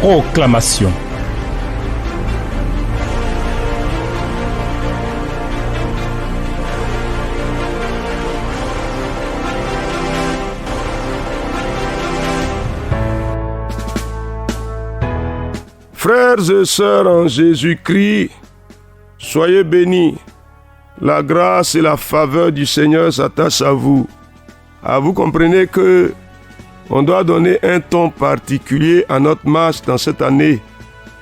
Proclamation. Frères et sœurs en Jésus-Christ, soyez bénis. La grâce et la faveur du Seigneur s'attachent à vous. Vous comprenez que on doit donner un ton particulier à notre marche dans cette année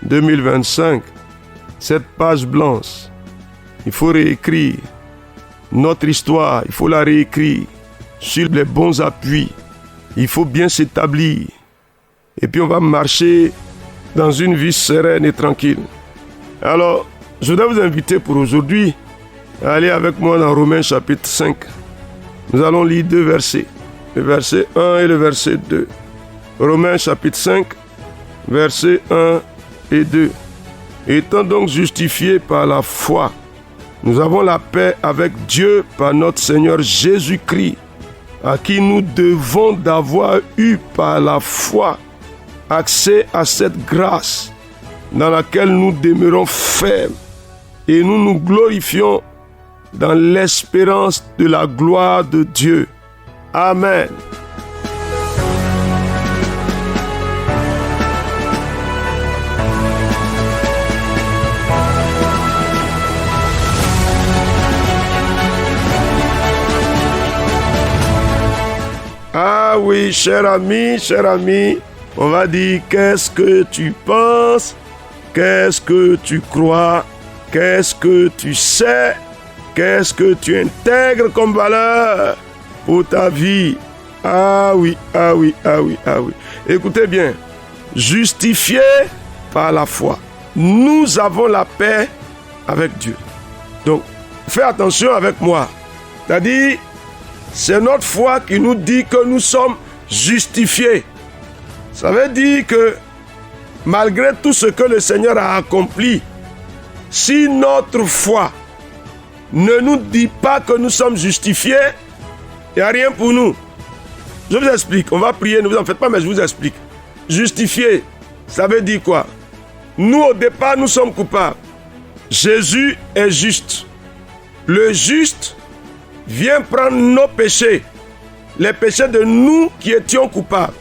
2025. Cette page blanche, il faut réécrire notre histoire, il faut la réécrire sur les bons appuis. Il faut bien s'établir. Et puis on va marcher dans une vie sereine et tranquille. Alors, je voudrais vous inviter pour aujourd'hui à aller avec moi dans Romains chapitre 5. Nous allons lire deux versets, le verset 1 et le verset 2. Romains chapitre 5, versets 1 et 2. Étant donc justifiés par la foi, nous avons la paix avec Dieu par notre Seigneur Jésus-Christ, à qui nous devons d'avoir eu par la foi accès à cette grâce dans laquelle nous demeurons fermes et nous nous glorifions dans l'espérance de la gloire de Dieu. Amen. Ah oui, cher ami, on va dire qu'est-ce que tu penses, qu'est-ce que tu crois, qu'est-ce que tu sais, qu'est-ce que tu intègres comme valeur pour ta vie. Ah oui. Écoutez bien, justifié par la foi, nous avons la paix avec Dieu. Donc, fais attention avec moi. C'est-à-dire, c'est notre foi qui nous dit que nous sommes justifiés. Ça veut dire que malgré tout ce que le Seigneur a accompli, si notre foi ne nous dit pas que nous sommes justifiés, il n'y a rien pour nous. Je vous explique, on va prier, ne vous en faites pas, mais je vous explique. Justifié, ça veut dire quoi? Nous, au départ, nous sommes coupables. Jésus est juste. Le juste vient prendre nos péchés, les péchés de nous qui étions coupables.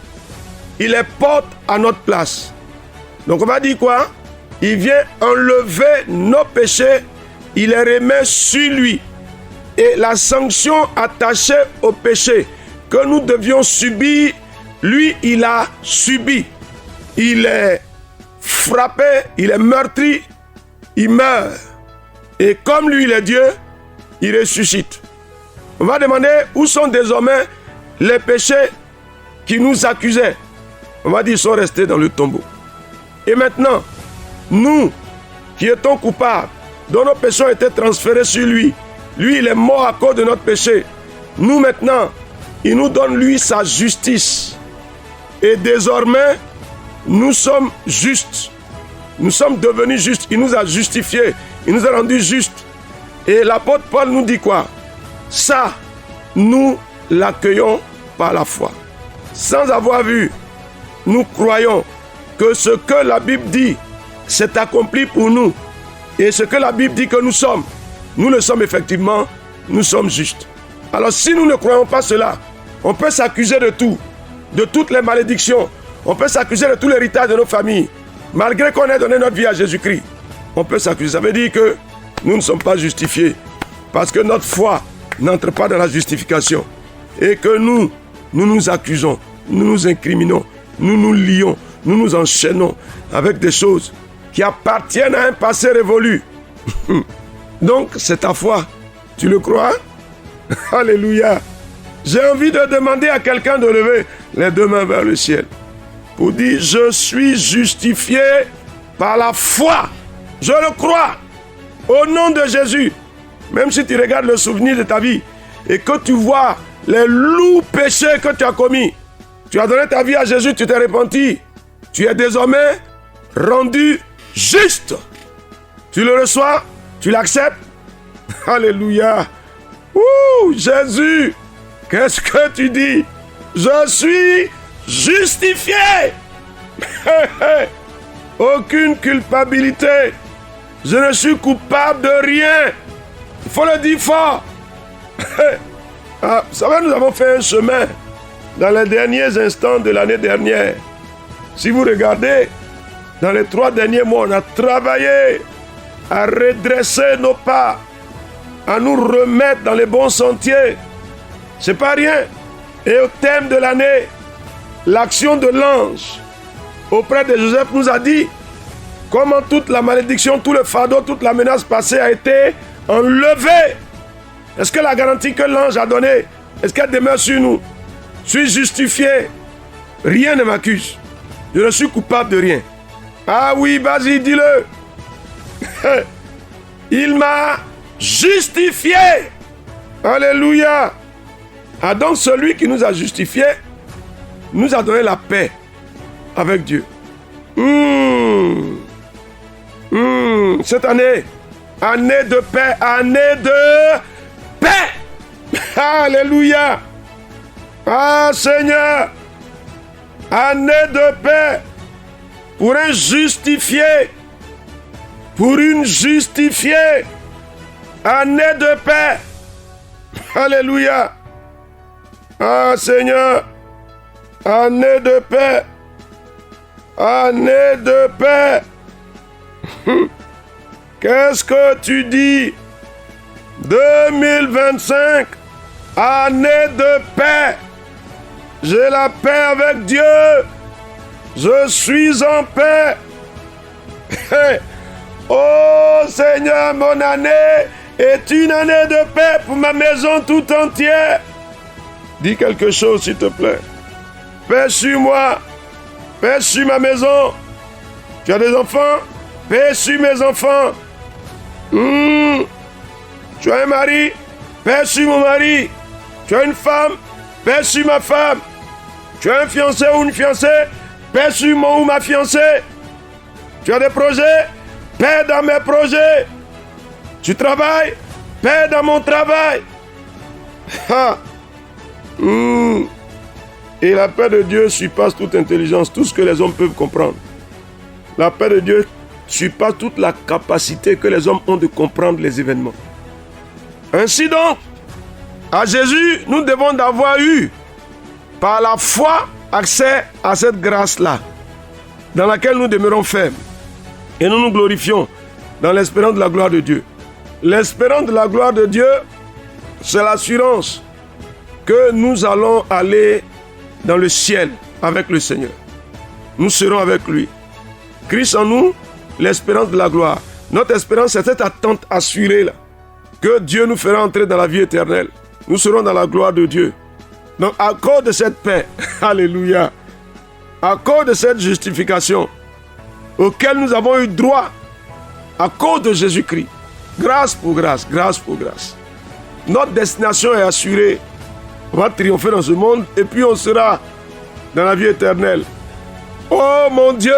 Il les porte à notre place. Donc on va dire quoi? Il vient enlever nos péchés, il les remet sur lui. Et la sanction attachée au péché que nous devions subir, lui, il a subi. Il est frappé, il est meurtri, il meurt. Et comme lui, il est Dieu, il ressuscite. On va demander où sont désormais les péchés qui nous accusaient. On va dire qu'ils sont restés dans le tombeau. Et maintenant, nous qui étions coupables, dont nos péchés ont été transférés sur lui, lui il est mort à cause de notre péché. Nous maintenant, il nous donne lui sa justice. Et désormais, nous sommes justes. Nous sommes devenus justes. Il nous a justifiés. Il nous a rendus justes. Et l'apôtre Paul nous dit quoi? Ça, nous l'accueillons par la foi. Sans avoir vu, nous croyons que ce que la Bible dit s'est accompli pour nous. Et ce que la Bible dit que nous le sommes effectivement, nous sommes justes. Alors si nous ne croyons pas cela, on peut s'accuser de tout, de toutes les malédictions. On peut s'accuser de tout l'héritage de nos familles. Malgré qu'on ait donné notre vie à Jésus-Christ, on peut s'accuser. Ça veut dire que nous ne sommes pas justifiés. Parce que notre foi n'entre pas dans la justification. Et que nous nous accusons, nous nous incriminons, nous nous lions, nous nous enchaînons avec des choses qui appartiennent à un passé révolu. Donc, c'est ta foi. Tu le crois? Alléluia. J'ai envie de demander à quelqu'un de lever les deux mains vers le ciel pour dire, je suis justifié par la foi. Je le crois. Au nom de Jésus. Même si tu regardes le souvenir de ta vie et que tu vois les lourds péchés que tu as commis, tu as donné ta vie à Jésus, tu t'es repenti. Tu es désormais rendu juste. Tu le reçois, tu l'acceptes. Alléluia. Ouh, Jésus, qu'est-ce que tu dis? Je suis justifié. Aucune culpabilité. Je ne suis coupable de rien. Il faut le dire fort. Vous savez, nous avons fait un chemin dans les derniers instants de l'année dernière. Si vous regardez, dans les 3 derniers mois, on a travaillé à redresser nos pas, à nous remettre dans les bons sentiers. C'est pas rien. Et au thème de l'année, l'action de l'ange auprès de Joseph nous a dit comment toute la malédiction, tout le fardeau, toute la menace passée a été enlevée. Est-ce que la garantie que l'ange a donnée, est-ce qu'elle demeure sur nous? Je suis justifié. Rien ne m'accuse. Je ne suis coupable de rien. Ah oui, vas-y, dis-le. Il m'a justifié. Alléluia. Ah, donc celui qui nous a justifiés nous a donné la paix avec Dieu. Cette année, année de paix, année de paix. Alléluia. Ah Seigneur, année de paix pour un justifié, pour une justifiée, année de paix. Alléluia. Ah Seigneur, année de paix, année de paix. Qu'est-ce que tu dis? 2025, année de paix. J'ai la paix avec Dieu. Je suis en paix. Oh Seigneur, mon année est une année de paix pour ma maison tout entière. Dis quelque chose, s'il te plaît. Paix sur moi. Paix sur ma maison. Tu as des enfants? Paix sur mes enfants. Tu as un mari? Paix sur mon mari. Tu as une femme? Paix sur ma femme. Tu as un fiancé ou une fiancée? Paix sur mon ou ma fiancée. Tu as des projets? Paix dans mes projets. Tu travailles? Paix dans mon travail. Et la paix de Dieu surpasse toute intelligence, tout ce que les hommes peuvent comprendre. La paix de Dieu surpasse toute la capacité que les hommes ont de comprendre les événements. Ainsi donc, à Jésus, nous devons d'avoir eu, par la foi, accès à cette grâce-là, dans laquelle nous demeurons fermes. Et nous nous glorifions dans l'espérance de la gloire de Dieu. L'espérance de la gloire de Dieu, c'est l'assurance que nous allons aller dans le ciel avec le Seigneur. Nous serons avec lui. Christ en nous, l'espérance de la gloire. Notre espérance, c'est cette attente assurée là, que Dieu nous fera entrer dans la vie éternelle. Nous serons dans la gloire de Dieu. Donc, à cause de cette paix, alléluia, à cause de cette justification auquel nous avons eu droit, à cause de Jésus-Christ, grâce pour grâce, grâce pour grâce, notre destination est assurée. On va triompher dans ce monde et puis on sera dans la vie éternelle. Oh mon Dieu!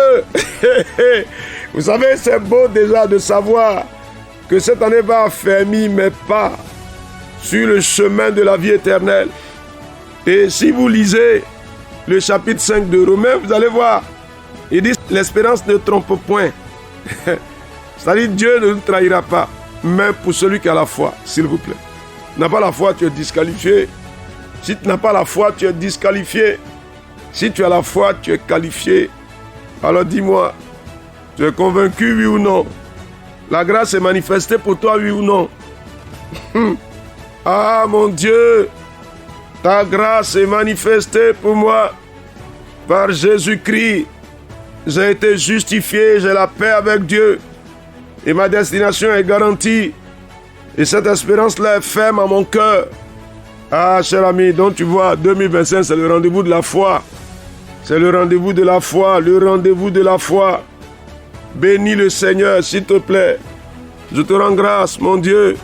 Vous savez, c'est beau déjà de savoir que cette année va affermir mes pas sur le chemin de la vie éternelle. Et si vous lisez le chapitre 5 de Romains, vous allez voir, il dit l'espérance ne trompe point. C'est-à-dire Dieu ne nous trahira pas, même pour celui qui a la foi, s'il vous plaît. Tu n'as pas la foi, tu es disqualifié. Si tu n'as pas la foi, tu es disqualifié. Si tu as la foi, tu es qualifié. Alors dis-moi, tu es convaincu, oui ou non? La grâce est manifestée pour toi, oui ou non? Ah mon Dieu, ta grâce est manifestée pour moi par Jésus-Christ. J'ai été justifié, j'ai la paix avec Dieu. Et ma destination est garantie. Et cette espérance-là est ferme à mon cœur. Ah, cher ami, donc tu vois, 2025, c'est le rendez-vous de la foi. C'est le rendez-vous de la foi, le rendez-vous de la foi. Bénis le Seigneur, s'il te plaît. Je te rends grâce, mon Dieu.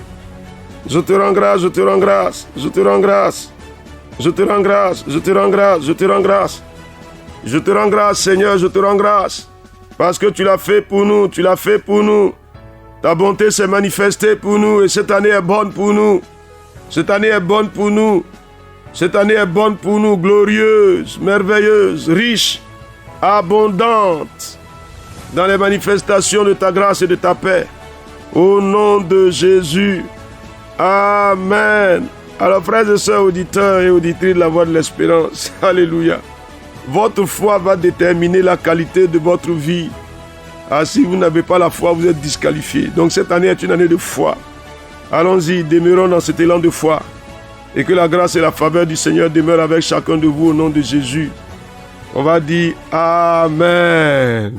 Je te rends grâce, je te rends grâce, je te rends grâce. Je te rends grâce, je te rends grâce, je te rends grâce. Je te rends grâce, Seigneur, je te rends grâce. Parce que tu l'as fait pour nous, tu l'as fait pour nous. Ta bonté s'est manifestée pour nous et cette année est bonne pour nous. Cette année est bonne pour nous. Cette année est bonne pour nous, glorieuse, merveilleuse, riche, abondante. dans les manifestations de ta grâce et de ta paix. Au nom de Jésus. Amen. Alors, frères et sœurs, auditeurs et auditrices de la Voix de l'Espérance, alléluia. Votre foi va déterminer la qualité de votre vie. Ah, si vous n'avez pas la foi, vous êtes disqualifié. Donc cette année est une année de foi. Allons-y, demeurons dans cet élan de foi. Et que la grâce et la faveur du Seigneur demeurent avec chacun de vous au nom de Jésus. On va dire Amen.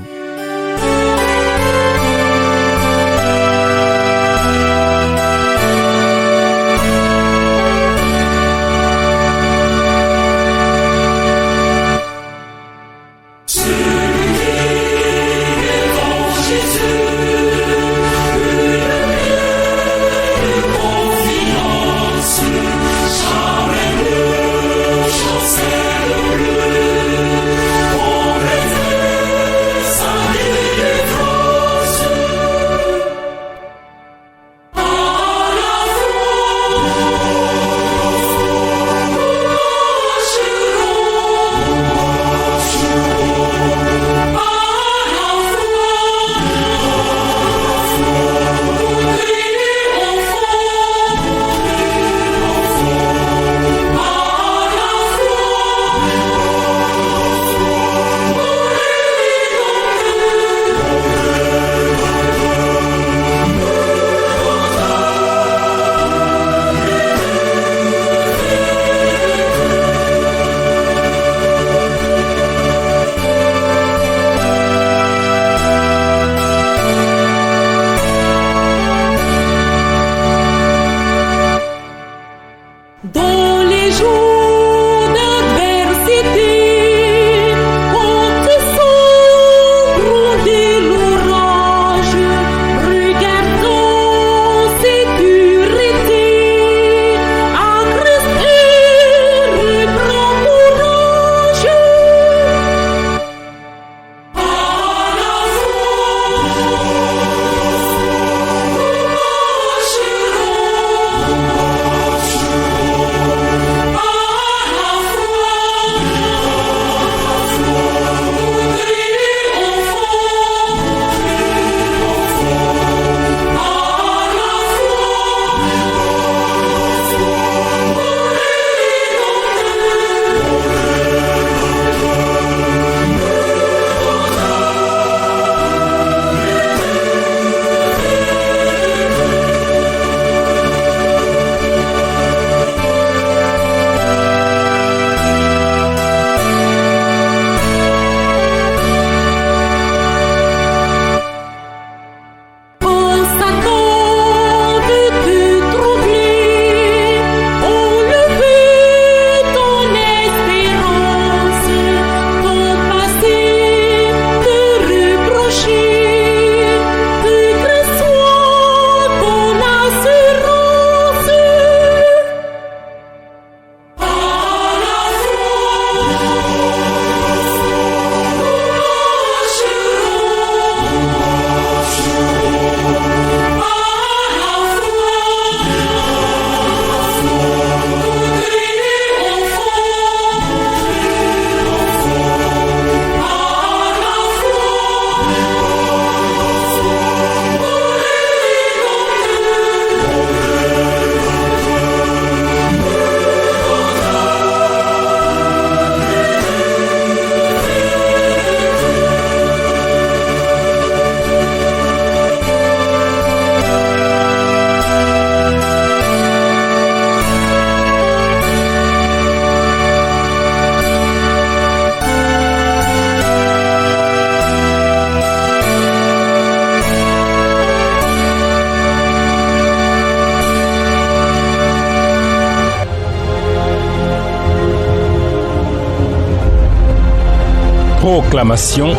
Proclamation.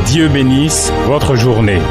Dieu bénisse votre journée.